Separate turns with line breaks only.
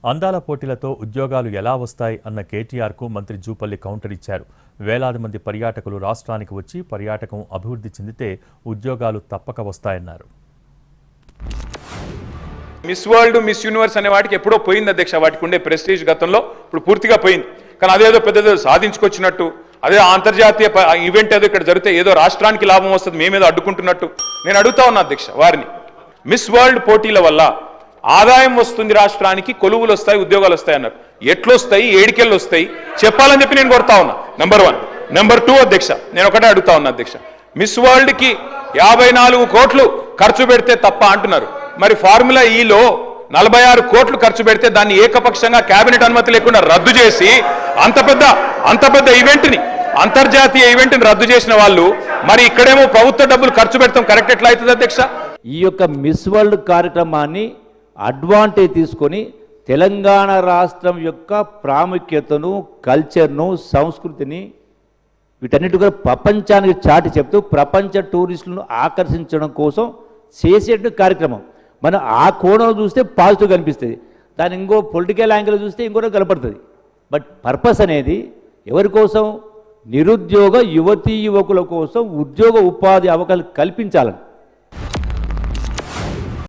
అందాల పోటీలతో ఉద్యోగాలు ఎలా వస్తాయి అన్న కేటీఆర్కు మంత్రి జూపల్లి కౌంటర్ ఇచ్చారు. వేలాది మంది పర్యాటకులు రాష్ట్రానికి వచ్చి పర్యాటకం అభివృద్ధి చెందితే ఉద్యోగాలు తప్పక వస్తాయన్నారు.
మిస్ వరల్డ్, మిస్ యూనివర్స్ అనే వాటికి ఎప్పుడో పోయింది అధ్యక్ష. వాటికి ఉండే ప్రెస్టీజ్ గతంలో ఇప్పుడు పూర్తిగా పోయింది. కానీ అదేదో పెద్దదో సాధించుకొచ్చినట్టు, అదే అంతర్జాతీయ ఈవెంట్ ఏదో ఇక్కడ జరిగితే ఏదో రాష్ట్రానికి లాభం వస్తుంది, మేమేదో అడ్డుకుంటున్నట్టు నేను అడుగుతా ఉన్నా అధ్యక్ష వారిని. మిస్ వరల్డ్ పోటీల వల్ల ఆదాయం వస్తుంది రాష్ట్రానికి, కొలువులు వస్తాయి, ఉద్యోగాలు వస్తాయి అన్నారు. ఎట్లొస్తాయి, ఏడికెళ్ళు వస్తాయి చెప్పాలని చెప్పి నేను కోరుతా ఉన్నా. నెంబర్ 1. నెంబర్ 2 అధ్యక్ష, నేను ఒకటే అడుగుతా ఉన్నా అధ్యక్ష. మిస్ వరల్డ్కి 54 కోట్లు ఖర్చు పెడితే తప్ప అంటున్నారు. మరి ఫార్ములా ఈలో 46 కోట్లు ఖర్చు పెడితే దాన్ని ఏకపక్షంగా కేబినెట్ అనుమతి లేకుండా రద్దు చేసి అంత పెద్ద ఈవెంట్ని, అంతర్జాతీయ ఈవెంట్ని రద్దు చేసిన వాళ్ళు మరి ఇక్కడేమో ప్రభుత్వ డబ్బులు ఖర్చు పెడతాం కరెక్ట్ ఎట్లా అవుతుంది అధ్యక్ష?
ఈ యొక్క మిస్ వరల్డ్ కార్యక్రమాన్ని అడ్వాంటేజ్ తీసుకొని తెలంగాణ రాష్ట్రం యొక్క ప్రాముఖ్యతను, కల్చర్ను, సంస్కృతిని వీటన్నిటి కూడా ప్రపంచానికి చాటి చెప్తూ ప్రపంచ టూరిస్టులను ఆకర్షించడం కోసం చేసే కార్యక్రమం. మనం ఆ కోణంలో చూస్తే పాజిటివ్ కనిపిస్తుంది, దాని ఇంకో పొలిటికల్ యాంగిల్ చూస్తే ఇంకోటి కనపడుతుంది. బట్ పర్పస్ అనేది ఎవరి కోసం? నిరుద్యోగ యువతీ యువకుల కోసం ఉద్యోగ ఉపాధి అవకాశాలు కల్పించాలని.